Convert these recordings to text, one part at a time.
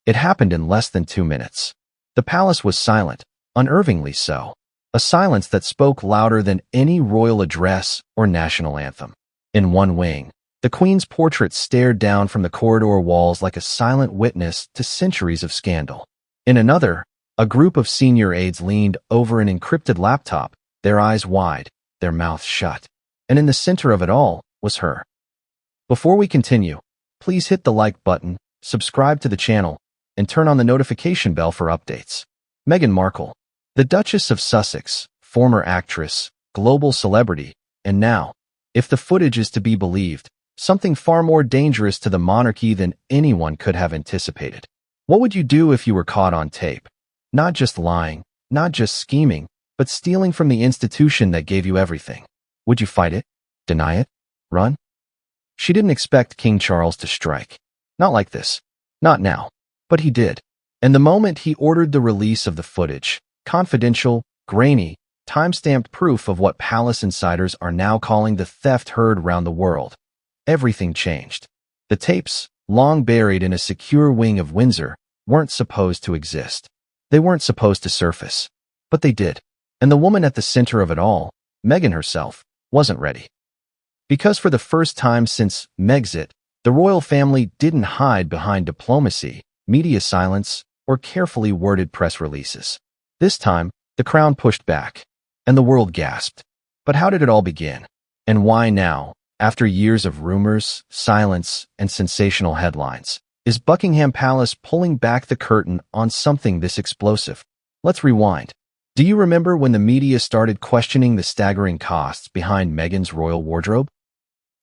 It happened in less than 2 minutes. The palace was silent, unnervingly so. A silence that spoke louder than any royal address or national anthem. In one wing, the Queen's portrait stared down from the corridor walls like a silent witness to centuries of scandal. In another, a group of senior aides leaned over an encrypted laptop, their eyes wide, their mouths shut. And in the center of it all was her. Before we continue, please hit the like button, subscribe to the channel, and turn on the notification bell for updates. Meghan Markle, the Duchess of Sussex, former actress, global celebrity, and now, if the footage is to be believed, something far more dangerous to the monarchy than anyone could have anticipated. What would you do if you were caught on tape? Not just lying, not just scheming, but stealing from the institution that gave you everything. Would you fight it? Deny it? Run? She didn't expect King Charles to strike. Not like this. Not now. But he did. And the moment he ordered the release of the footage, confidential, grainy, time-stamped proof of what palace insiders are now calling the theft heard round the world, everything changed. The tapes, long buried in a secure wing of Windsor, weren't supposed to exist. They weren't supposed to surface. But they did. And the woman at the center of it all, Meghan herself, wasn't ready. Because for the first time since Megxit, the royal family didn't hide behind diplomacy, media silence, or carefully worded press releases. This time, the crown pushed back, and the world gasped. But how did it all begin? And why now, after years of rumors, silence, and sensational headlines, is Buckingham Palace pulling back the curtain on something this explosive? Let's rewind. Do you remember when the media started questioning the staggering costs behind Meghan's royal wardrobe?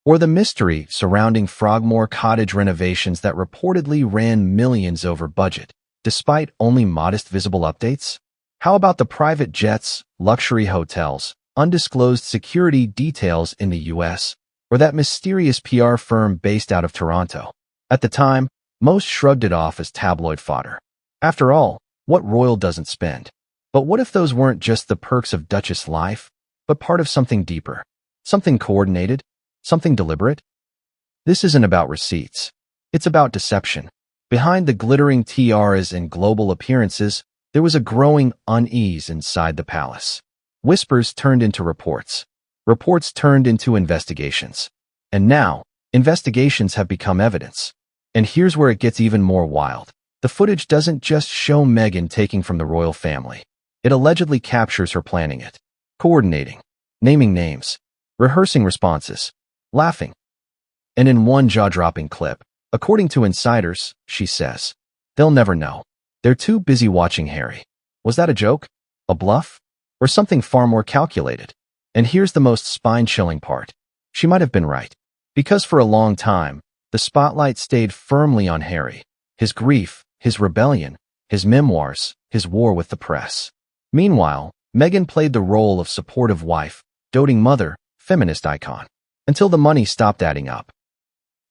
Or the mystery surrounding Frogmore Cottage renovations that reportedly ran millions over budget, despite only modest visible updates? How about the private jets, luxury hotels, undisclosed security details in the US, or that mysterious PR firm based out of Toronto? At the time, most shrugged it off as tabloid fodder. After all, what royal doesn't spend? But what if those weren't just the perks of Duchess life, but part of something deeper? Something coordinated? Something deliberate? This isn't about receipts. It's about deception. Behind the glittering tiaras and global appearances, there was a growing unease inside the palace. Whispers turned into reports. Reports turned into investigations. And now, investigations have become evidence. And here's where it gets even more wild. The footage doesn't just show Meghan taking from the royal family. It allegedly captures her planning it, coordinating, naming names, rehearsing responses, laughing. And in one jaw-dropping clip, according to insiders, she says, "They'll never know. They're too busy watching Harry." Was that a joke? A bluff? Or something far more calculated? And here's the most spine-chilling part. She might have been right. Because for a long time, the spotlight stayed firmly on Harry, his grief, his rebellion, his memoirs, his war with the press. Meanwhile, Meghan played the role of supportive wife, doting mother, feminist icon, until the money stopped adding up.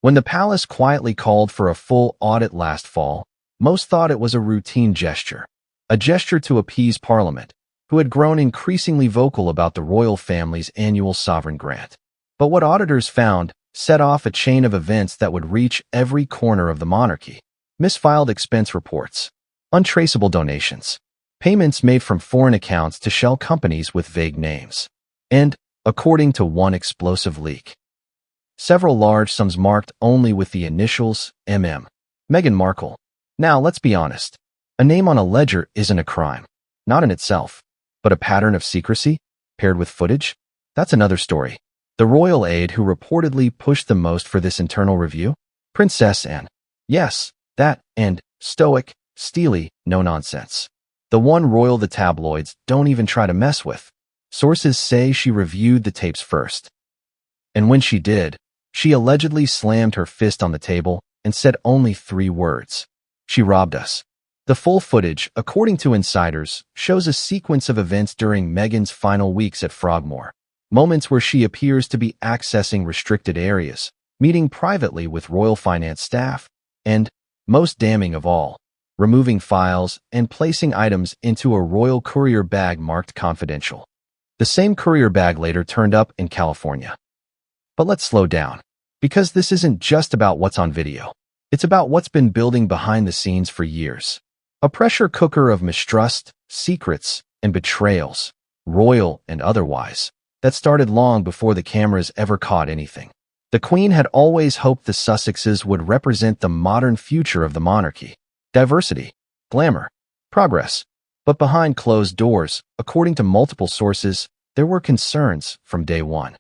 When the palace quietly called for a full audit last fall, most thought it was a routine gesture, a gesture to appease Parliament, who had grown increasingly vocal about the royal family's annual sovereign grant. But what auditors found set off a chain of events that would reach every corner of the monarchy. Misfiled expense reports, untraceable donations, payments made from foreign accounts to shell companies with vague names, and, according to one explosive leak, several large sums marked only with the initials MM. Meghan Markle. Now, let's be honest. A name on a ledger isn't a crime, not in itself, but a pattern of secrecy, paired with footage? That's another story. The royal aide who reportedly pushed the most for this internal review? Princess Anne. Yes, that, and stoic, steely, no nonsense. The one royal the tabloids don't even try to mess with. Sources say she reviewed the tapes first. And when she did, she allegedly slammed her fist on the table and said only 3 words. She robbed us. The full footage, according to insiders, shows a sequence of events during Meghan's final weeks at Frogmore. Moments where she appears to be accessing restricted areas, meeting privately with royal finance staff, and, most damning of all, removing files and placing items into a royal courier bag marked confidential. The same courier bag later turned up in California. But let's slow down, because this isn't just about what's on video. It's about what's been building behind the scenes for years. A pressure cooker of mistrust, secrets, and betrayals, royal and otherwise, that started long before the cameras ever caught anything. The Queen had always hoped the Sussexes would represent the modern future of the monarchy. Diversity, glamour, progress. But behind closed doors, according to multiple sources, there were concerns from day one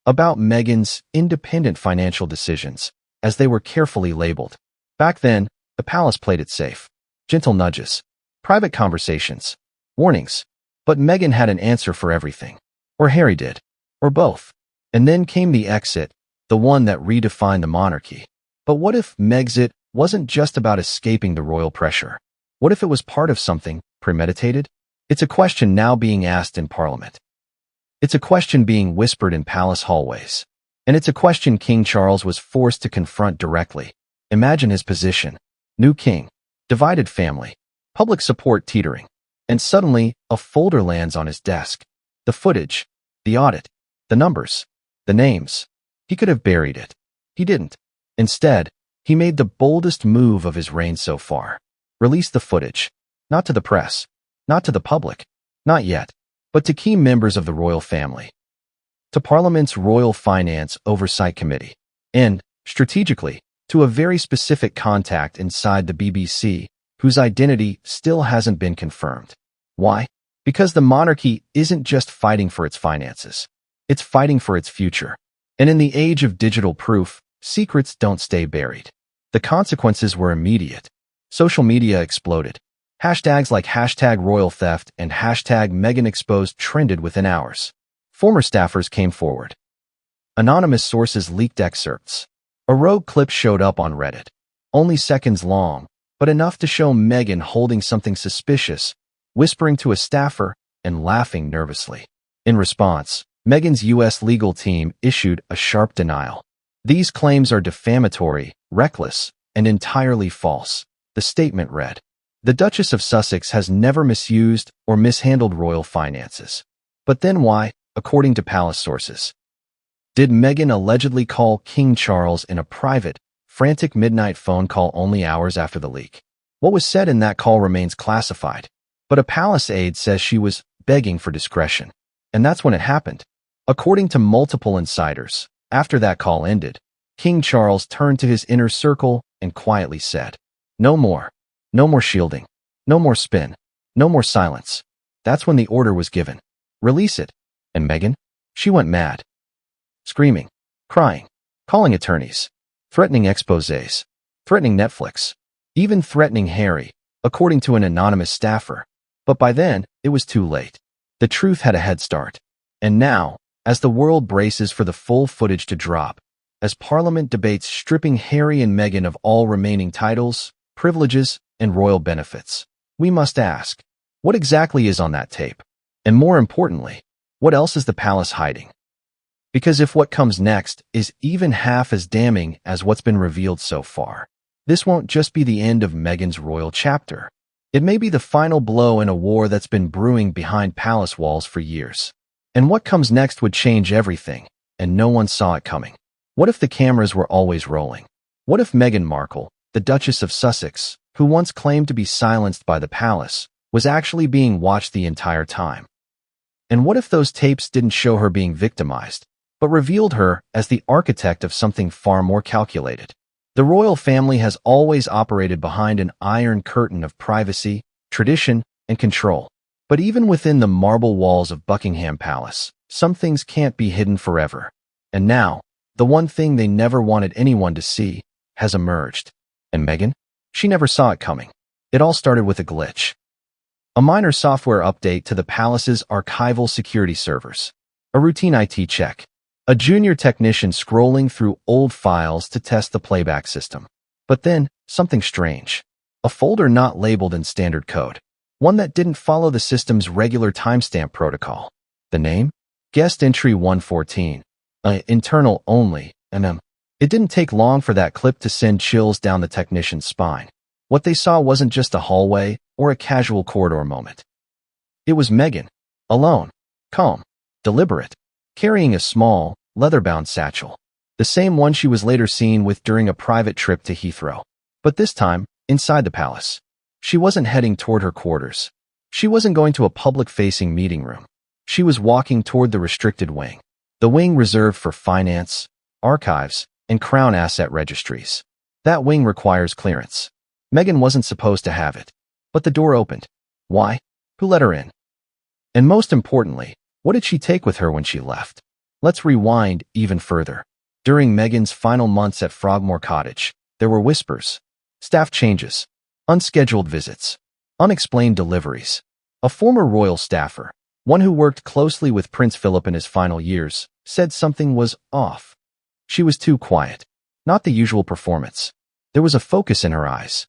about Meghan's independent financial decisions, as they were carefully labeled. Back then, the palace played it safe. Gentle nudges, private conversations, warnings. But Meghan had an answer for everything. Or Harry did. Or both. And then came the exit, the one that redefined the monarchy. But what if Megxit wasn't just about escaping the royal pressure? What if it was part of something premeditated? It's a question now being asked in Parliament. It's a question being whispered in palace hallways. And it's a question King Charles was forced to confront directly. Imagine his position. New king. Divided family. Public support teetering. And suddenly, a folder lands on his desk. The footage. The audit. The numbers. The names. He could have buried it. He didn't. Instead, he made the boldest move of his reign so far. Release the footage. Not to the press. Not to the public. Not yet. But to key members of the royal family. To Parliament's Royal Finance Oversight Committee. And, strategically, to a very specific contact inside the BBC, whose identity still hasn't been confirmed. Why? Because the monarchy isn't just fighting for its finances. It's fighting for its future. And in the age of digital proof, secrets don't stay buried. The consequences were immediate. Social media exploded. Hashtags like #RoyalTheft and #MeghanExposed trended within hours. Former staffers came forward. Anonymous sources leaked excerpts. A rogue clip showed up on Reddit. Only seconds long, but enough to show Meghan holding something suspicious, whispering to a staffer, and laughing nervously. In response, Meghan's U.S. legal team issued a sharp denial. These claims are defamatory, reckless, and entirely false. The statement read, "The Duchess of Sussex has never misused or mishandled royal finances." But then why, according to palace sources, did Meghan allegedly call King Charles in a private, frantic midnight phone call only hours after the leak? What was said in that call remains classified, but a palace aide says she was begging for discretion. And that's when it happened. According to multiple insiders, after that call ended, King Charles turned to his inner circle and quietly said, "No more. No more shielding. No more spin. No more silence." That's when the order was given. Release it. And Meghan? She went mad. Screaming, crying, calling attorneys, threatening exposés, threatening Netflix, even threatening Harry, according to an anonymous staffer. But by then, it was too late. The truth had a head start. And now, as the world braces for the full footage to drop, as Parliament debates stripping Harry and Meghan of all remaining titles, privileges, and royal benefits, we must ask, what exactly is on that tape? And more importantly, what else is the palace hiding? Because if what comes next is even half as damning as what's been revealed so far, this won't just be the end of Meghan's royal chapter. It may be the final blow in a war that's been brewing behind palace walls for years. And what comes next would change everything, and no one saw it coming. What if the cameras were always rolling? What if Meghan Markle, the Duchess of Sussex, who once claimed to be silenced by the palace, was actually being watched the entire time? And what if those tapes didn't show her being victimized, but revealed her as the architect of something far more calculated? The royal family has always operated behind an iron curtain of privacy, tradition, and control. But even within the marble walls of Buckingham Palace, some things can't be hidden forever. And now, the one thing they never wanted anyone to see has emerged. And Meghan? She never saw it coming. It all started with a glitch. A minor software update to the palace's archival security servers. A routine IT check. A junior technician scrolling through old files to test the playback system. But then, something strange. A folder not labeled in standard code. One that didn't follow the system's regular timestamp protocol. The name? Guest entry 114. Internal only, and It didn't take long for that clip to send chills down the technician's spine. What they saw wasn't just a hallway or a casual corridor moment. It was Meghan, alone, calm, deliberate, carrying a small, leather-bound satchel. The same one she was later seen with during a private trip to Heathrow. But this time, inside the palace. She wasn't heading toward her quarters. She wasn't going to a public-facing meeting room. She was walking toward the restricted wing. The wing reserved for finance, archives, and crown asset registries. That wing requires clearance. Meghan wasn't supposed to have it. But the door opened. Why? Who let her in? And most importantly, what did she take with her when she left? Let's rewind even further. During Meghan's final months at Frogmore Cottage, there were whispers, staff changes, unscheduled visits, unexplained deliveries. A former royal staffer, one who worked closely with Prince Philip in his final years, said something was off. She was too quiet. Not the usual performance. There was a focus in her eyes.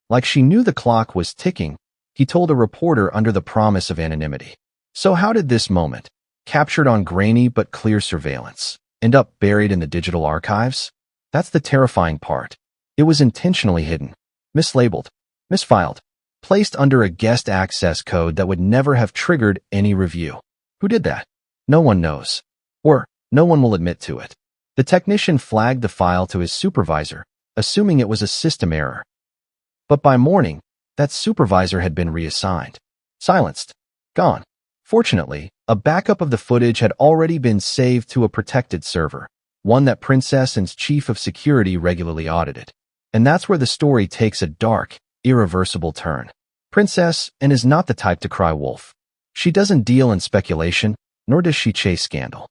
Like she knew the clock was ticking, he told a reporter under the promise of anonymity. So how did this moment, captured on grainy but clear surveillance, end up buried in the digital archives? That's the terrifying part. It was intentionally hidden, mislabeled, misfiled, placed under a guest access code that would never have triggered any review. Who did that? No one knows. Or, no one will admit to it. The technician flagged the file to his supervisor, assuming it was a system error. But by morning, that supervisor had been reassigned. Silenced. Gone. Fortunately, a backup of the footage had already been saved to a protected server, one that Princess and's chief of security regularly audited. And that's where the story takes a dark, irreversible turn. Princess Anne is not the type to cry wolf. She doesn't deal in speculation, nor does she chase scandal.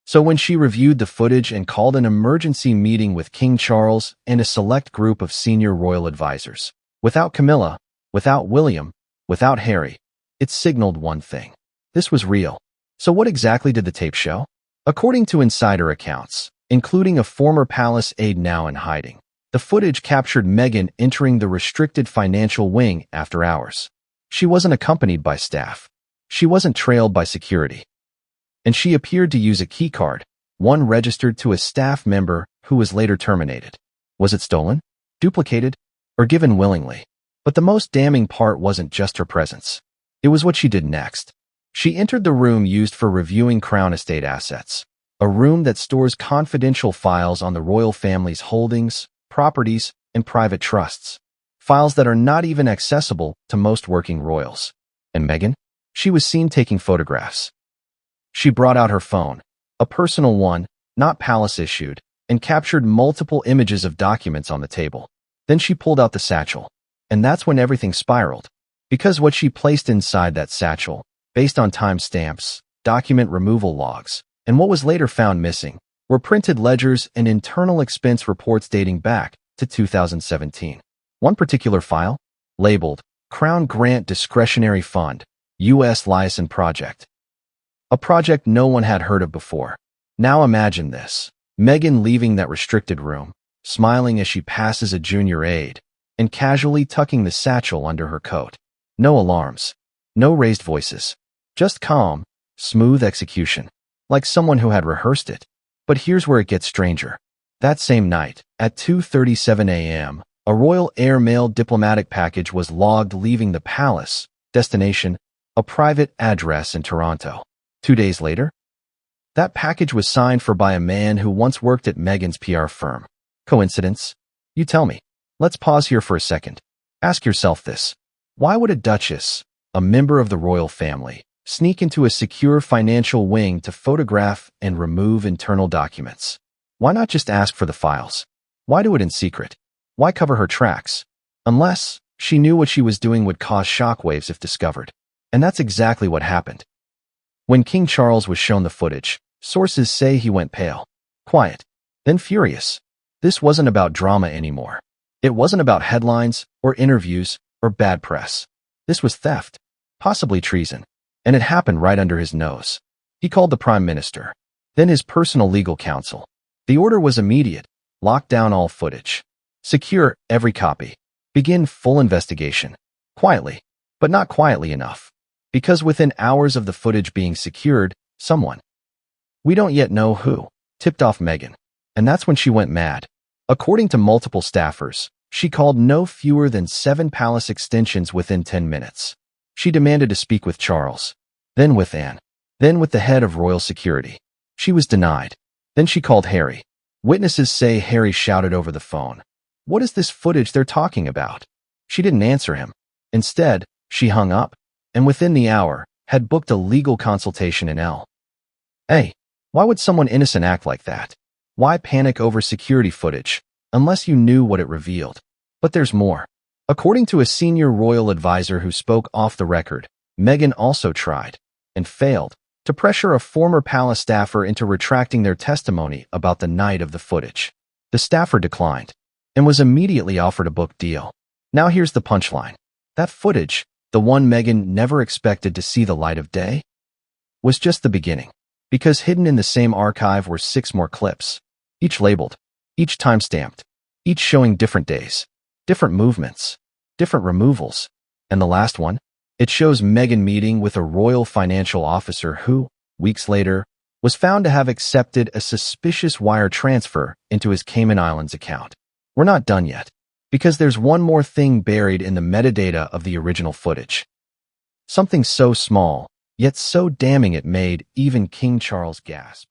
So when she reviewed the footage and called an emergency meeting with King Charles and a select group of senior royal advisors, without Camilla, without William, without Harry, it signaled one thing. This was real. So what exactly did the tape show? According to insider accounts, including a former palace aide now in hiding, the footage captured Meghan entering the restricted financial wing after hours. She wasn't accompanied by staff. She wasn't trailed by security. And she appeared to use a keycard, one registered to a staff member who was later terminated. Was it stolen, duplicated, or given willingly? But the most damning part wasn't just her presence. It was what she did next. She entered the room used for reviewing Crown Estate assets, a room that stores confidential files on the royal family's holdings, properties, and private trusts, files that are not even accessible to most working royals. And Meghan? She was seen taking photographs. She brought out her phone, a personal one, not palace-issued, and captured multiple images of documents on the table. Then she pulled out the satchel. And that's when everything spiraled. Because what she placed inside that satchel, based on timestamps, document removal logs, and what was later found missing, were printed ledgers and internal expense reports dating back to 2017. One particular file, labeled Crown Grant Discretionary Fund, U.S. Liaison Project. A project no one had heard of before. Now imagine this. Meghan leaving that restricted room, smiling as she passes a junior aide, and casually tucking the satchel under her coat. No alarms. No raised voices. Just calm, smooth execution. Like someone who had rehearsed it. But here's where it gets stranger. That same night, at 2:37 a.m., a Royal Air Mail diplomatic package was logged leaving the palace, destination, a private address in Toronto. 2 days later, that package was signed for by a man who once worked at Meghan's PR firm. Coincidence? You tell me. Let's pause here for a second. Ask yourself this. Why would a duchess, a member of the royal family, sneak into a secure financial wing to photograph and remove internal documents? Why not just ask for the files? Why do it in secret? Why cover her tracks? Unless she knew what she was doing would cause shockwaves if discovered. And that's exactly what happened. When King Charles was shown the footage, sources say he went pale, quiet, then furious. This wasn't about drama anymore. It wasn't about headlines or interviews or bad press. This was theft, possibly treason, and it happened right under his nose. He called the Prime Minister, then his personal legal counsel. The order was immediate. Lock down all footage. Secure every copy. Begin full investigation. Quietly, but not quietly enough. Because within hours of the footage being secured, someone, we don't yet know who, tipped off Meghan. And that's when she went mad. According to multiple staffers, she called no fewer than 7 palace extensions within 10 minutes. She demanded to speak with Charles, then with Anne, then with the head of royal security. She was denied. Then she called Harry. Witnesses say Harry shouted over the phone, "What is this footage they're talking about?" She didn't answer him. Instead, she hung up, and within the hour, had booked a legal consultation in L.A. Why would someone innocent act like that? Why panic over security footage, unless you knew what it revealed? But there's more. According to a senior royal advisor who spoke off the record, Meghan also tried, and failed, to pressure a former palace staffer into retracting their testimony about the night of the footage. The staffer declined, and was immediately offered a book deal. Now here's the punchline. That footage, the one Meghan never expected to see the light of day, was just the beginning. Because hidden in the same archive were 6 more clips, each labeled, each time-stamped, each showing different days, different movements, different removals. And the last one? It shows Meghan meeting with a royal financial officer who, weeks later, was found to have accepted a suspicious wire transfer into his Cayman Islands account. We're not done yet, because there's one more thing buried in the metadata of the original footage. Something so small, yet so damning it made even King Charles gasp.